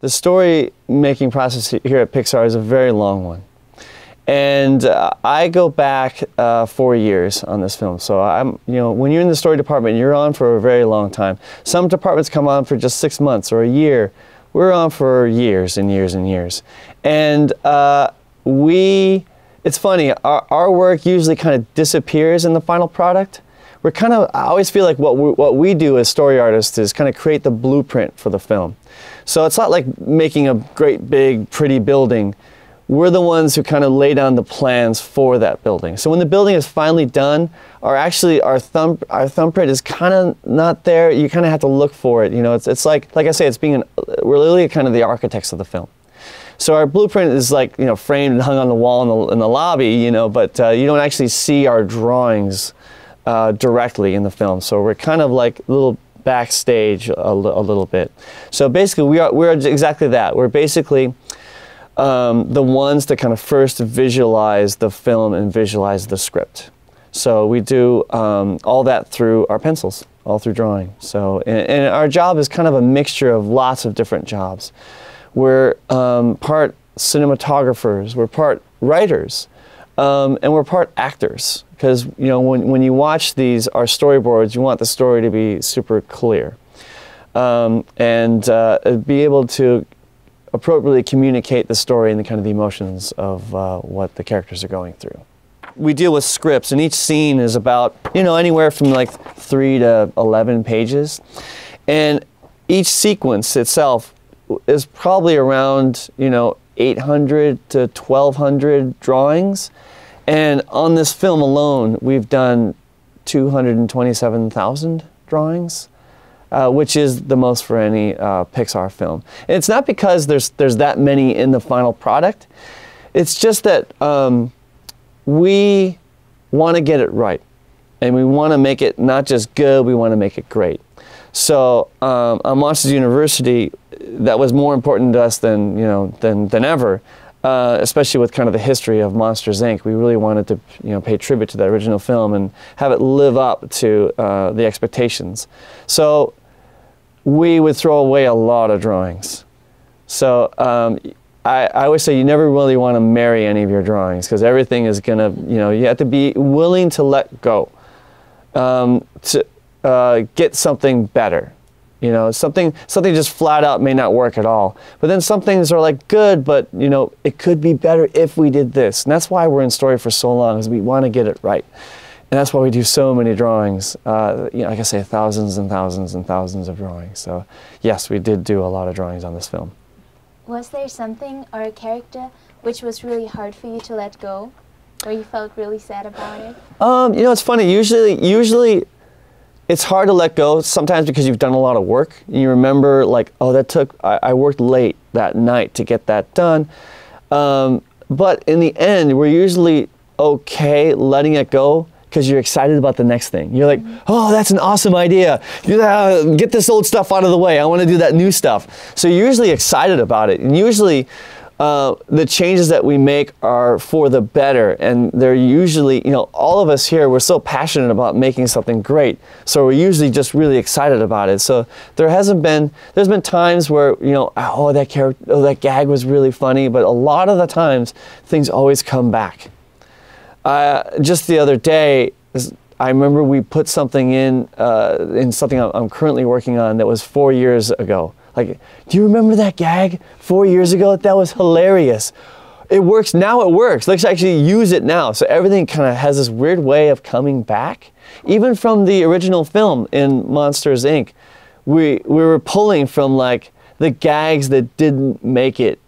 The story making process here at Pixar is a very long one. And I go back 4 years on this film. So when you're in the story department, you're on for a very long time. Some departments come on for just 6 months or a year. We're on for years and years and years. And it's funny, our work usually kind of disappears in the final product. I always feel like what we do as story artists is kind of create the blueprint for the film. So it's not like making a great big pretty building. We're the ones who kind of lay down the plans for that building. So when the building is finally done, our thumbprint is kind of not there. You kind of have to look for it. You know, it's like I say, we're literally kind of the architects of the film. So our blueprint is like, you know, framed and hung on the wall in the lobby, you know, but you don't actually see our drawings directly in the film. So we're kind of like a little backstage a little bit. So basically we're exactly that. We're basically the ones that kind of first visualize the film and visualize the script. So we do all that through our pencils, all through drawing. So, and our job is kind of a mixture of lots of different jobs. We're part cinematographers, we're part writers, and we're part actors. Because, you know, when you watch our storyboards, you want the story to be super clear. And be able to appropriately communicate the story and the kind of the emotions of what the characters are going through. We deal with scripts, and each scene is about, you know, anywhere from like 3 to 11 pages. And each sequence itself is probably around, you know, 800 to 1,200 drawings. And on this film alone, we've done 227,000 drawings. Which is the most for any Pixar film. And it's not because there's that many in the final product. It's just that we want to get it right, and we want to make it not just good. We want to make it great. So on Monsters University, that was more important to us than than ever. Especially with kind of the history of Monsters, Inc. We really wanted to pay tribute to that original film and have it live up to the expectations. So we would throw away a lot of drawings. So I always say you never really want to marry any of your drawings, because everything is going to, you have to be willing to let go to get something better. You know, something just flat out may not work at all. But then some things are like good, but it could be better if we did this. And that's why we're in story for so long, is we want to get it right. And that's why we do so many drawings. Like I say, thousands and thousands and thousands of drawings. So yes, we did do a lot of drawings on this film. Was there something or a character which was really hard for you to let go, or you felt really sad about it? It's funny. Usually it's hard to let go sometimes because you've done a lot of work. And you remember, like, oh, I worked late that night to get that done. But in the end, we're usually okay letting it go, because you're excited about the next thing. You're like, oh, that's an awesome idea. Get this old stuff out of the way. I want to do that new stuff. So you're usually excited about it. And usually the changes that we make are for the better. And they're usually, all of us here, we're so passionate about making something great. So we're usually just really excited about it. So there's been times where, oh, that gag was really funny. But a lot of the times, things always come back. Just the other day, I remember we put something in something I'm currently working on that was 4 years ago. Like, do you remember that gag 4 years ago? That was hilarious. It works now. It works. Let's actually use it now. So everything kind of has this weird way of coming back. Even from the original film in Monsters, Inc., we were pulling from like the gags that didn't make it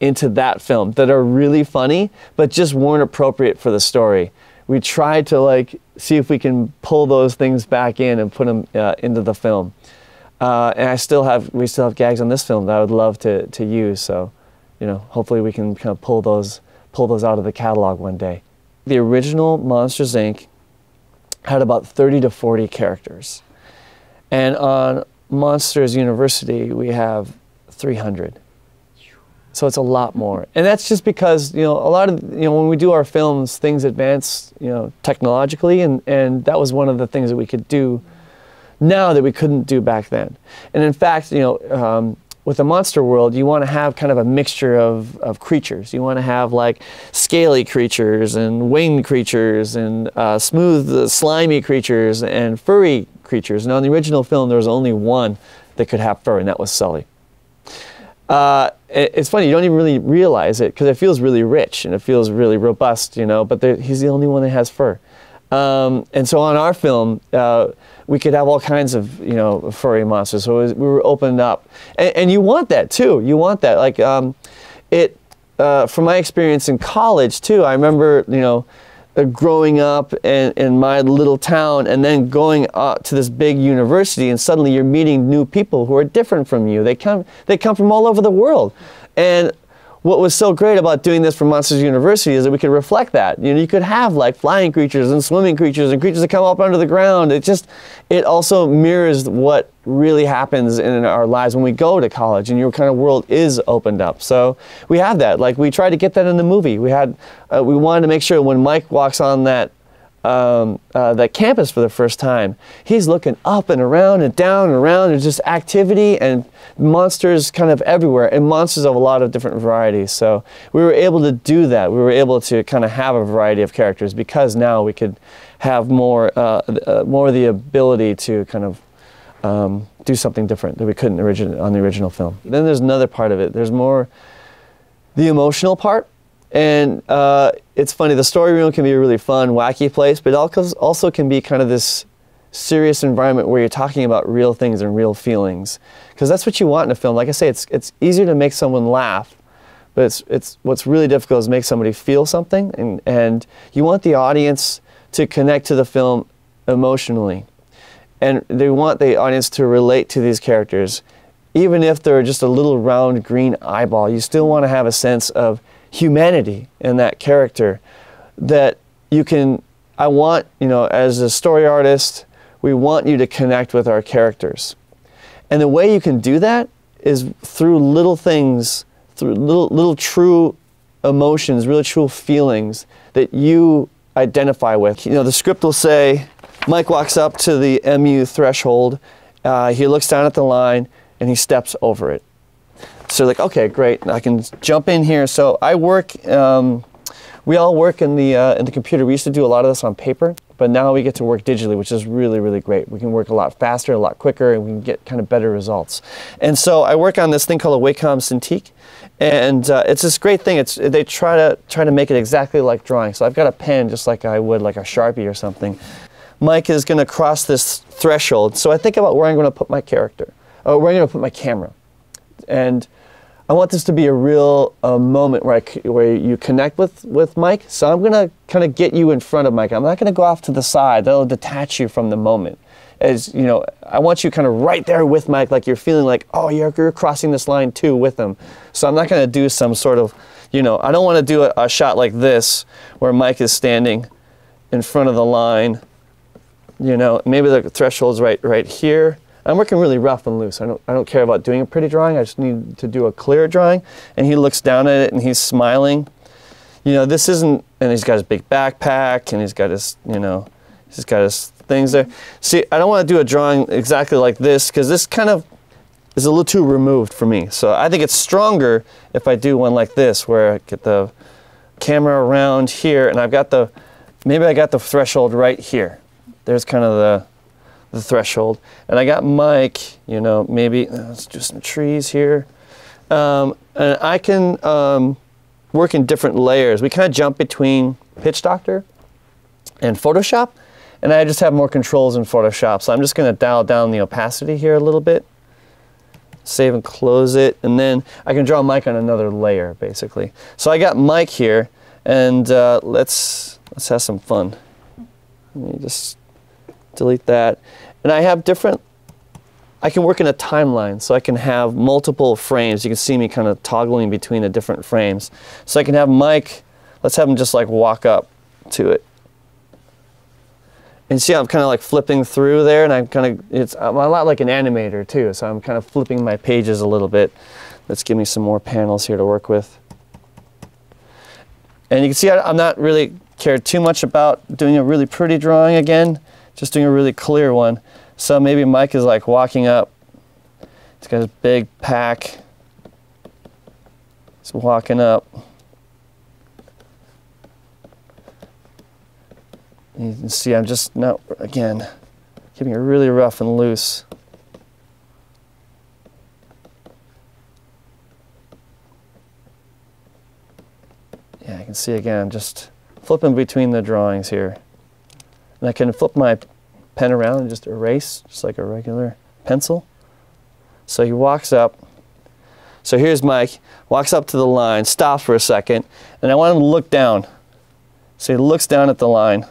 into that film, that are really funny, but just weren't appropriate for the story. We tried to see if we can pull those things back in and put them into the film. And we still have gags on this film that I would love to use. So, hopefully we can kind of pull those out of the catalog one day. The original Monsters, Inc. had about 30 to 40 characters. And on Monsters University, we have 300. So it's a lot more. And that's just because, a lot of, when we do our films, things advance, technologically, and that was one of the things that we could do now that we couldn't do back then. And in fact, with the monster world, you want to have kind of a mixture of creatures. You want to have like scaly creatures and winged creatures and smooth, slimy creatures and furry creatures. Now in the original film, there was only one that could have fur, and that was Sully. It's funny, you don't even really realize it because it feels really rich and it feels really robust, you know, but he's the only one that has fur. And so on our film, we could have all kinds of, you know, furry monsters. So we were opening up. And you want that too. You want that. Like, from my experience in college too, I remember, you know, growing up in my little town and then going to this big university, and suddenly you're meeting new people who are different from you. They come from all over the world. And what was so great about doing this for Monsters University is that we could reflect that. You know, you could have like flying creatures and swimming creatures and creatures that come up under the ground. It also mirrors what really happens in our lives when we go to college and your kind of world is opened up. So we have that. Like we tried to get that in the movie. We wanted to make sure when Mike walks on that campus for the first time, he's looking up and around and down and around. There's just activity and monsters kind of everywhere, and monsters of a lot of different varieties. So we were able to do that. We were able to kind of have a variety of characters because now we could have more the ability to kind of do something different that we couldn't on the original film. Then there's another part of it. There's more the emotional part. And it's funny, the story room can be a really fun, wacky place, but it also can be kind of this serious environment where you're talking about real things and real feelings. Because that's what you want in a film. Like I say, it's easier to make someone laugh, but it's what's really difficult is make somebody feel something, and you want the audience to connect to the film emotionally. And they want the audience to relate to these characters. Even if they're just a little round green eyeball, you still want to have a sense of humanity in that character that you can, I want, you know, as a story artist, we want you to connect with our characters. And the way you can do that is through little things, through little true emotions, really true feelings that you identify with. You know, the script will say, Mike walks up to the MU threshold, he looks down at the line, and he steps over it. So like, okay, great, I can jump in here. So I work, we all work in the computer. We used to do a lot of this on paper, but now we get to work digitally, which is really, really great. We can work a lot faster, a lot quicker, and we can get kind of better results. And so I work on this thing called a Wacom Cintiq, and it's this great thing. They try to make it exactly like drawing. So I've got a pen just like I would like a Sharpie or something. Mike is going to cross this threshold. So I think about where I'm going to put my character, or where I'm going to put my camera. And I want this to be a real moment where you connect with Mike. So I'm going to kind of get you in front of Mike. I'm not going to go off to the side. That'll detach you from the moment. As you know, I want you kind of right there with Mike, like you're feeling like, oh, you're crossing this line too with him. So I'm not going to do some sort of, you know, I don't want to do a shot like this where Mike is standing in front of the line. You know, maybe the threshold's right here. I'm working really rough and loose. I don't care about doing a pretty drawing. I just need to do a clear drawing. And he looks down at it and he's smiling. You know, this isn't, and he's got his big backpack and he's got his, you know, he's got his things there. See, I don't want to do a drawing exactly like this because this kind of is a little too removed for me. So I think it's stronger if I do one like this where I get the camera around here and maybe I got the threshold right here. There's kind of the threshold, and I got Mike, you know, maybe let's do some trees here, and I can work in different layers. We kind of jump between Pitch Doctor and Photoshop, and I just have more controls in Photoshop, so I'm just going to dial down the opacity here a little bit, save and close it, and then I can draw Mike on another layer basically. So I got Mike here, and let's have some fun. Let me just delete that. And I have I can work in a timeline, so I can have multiple frames. You can see me kind of toggling between the different frames. So I can have Mike, let's have him just like walk up to it. And see, I'm kind of like flipping through there, and I'm a lot like an animator too, so I'm kind of flipping my pages a little bit. Let's give me some more panels here to work with. And you can see I'm not really cared too much about doing a really pretty drawing again. Just doing a really clear one. So maybe Mike is like walking up He's got his big pack. He's walking up. You can see I'm just now, again, keeping it really rough and loose. Yeah, I can see again, I'm just flipping between the drawings here. And I can flip my pen around and just erase, just like a regular pencil. So he walks up. So here's Mike, walks up to the line, stops for a second, and I want him to look down. So he looks down at the line.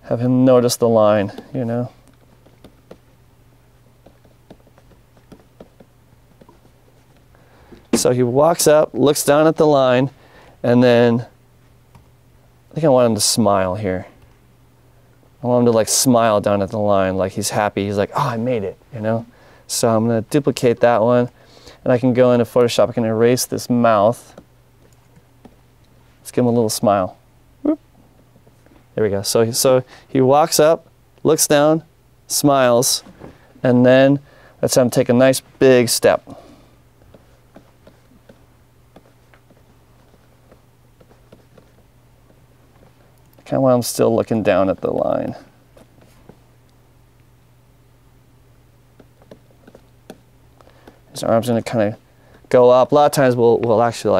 Have him notice the line, you know. So he walks up, looks down at the line, and then I think I want him to smile here. I want him to like smile down at the line like he's happy. He's like, oh, I made it, you know. So I'm going to duplicate that one, and I can go into Photoshop. I can erase this mouth. Let's give him a little smile. Whoop. There we go. So he walks up, looks down, smiles, and then let's have him take a nice big step. Kind of while I'm still looking down at the line. His arm's gonna kind of go up. A lot of times we'll actually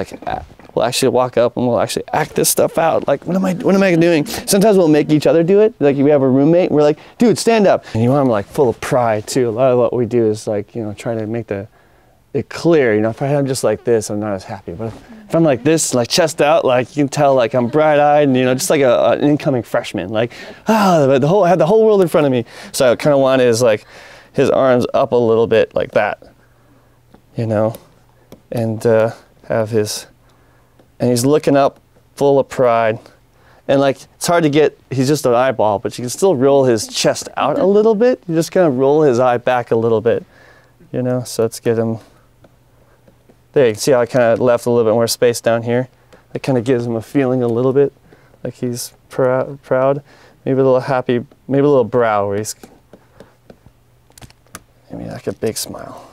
walk up and we'll actually act this stuff out. Like, what am I doing? Sometimes we'll make each other do it. Like, we have a roommate, and we're like, dude, stand up. And you want him like full of pride too. A lot of what we do is like, you know, try to make it clear. You know, if I'm just like this, I'm not as happy. But if I'm like this, like chest out, like you can tell, like I'm bright-eyed, and you know, just like an incoming freshman. Like, I had the whole world in front of me. So I kind of want is like his arms up a little bit like that, you know, and have his, and he's looking up, full of pride, and like it's hard to get. He's just an eyeball, but you can still roll his chest out a little bit. You just kind of roll his eye back a little bit, you know. So let's get him. There, you can see how I kind of left a little bit more space down here. That kind of gives him a feeling a little bit like he's proud. Maybe a little happy, maybe a little brow where he's, maybe like a big smile.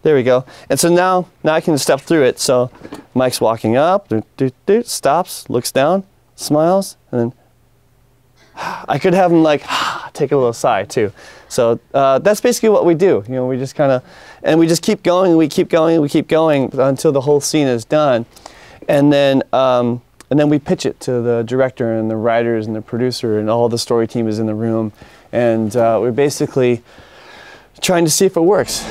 There we go. And so now I can step through it. So Mike's walking up, stops, looks down, smiles, and then I could have him like take a little sigh too. So that's basically what we do. You know, we just kind of, and we just keep going, and we keep going, and we keep going until the whole scene is done, and then we pitch it to the director and the writers and the producer, and all the story team is in the room, and we're basically trying to see if it works.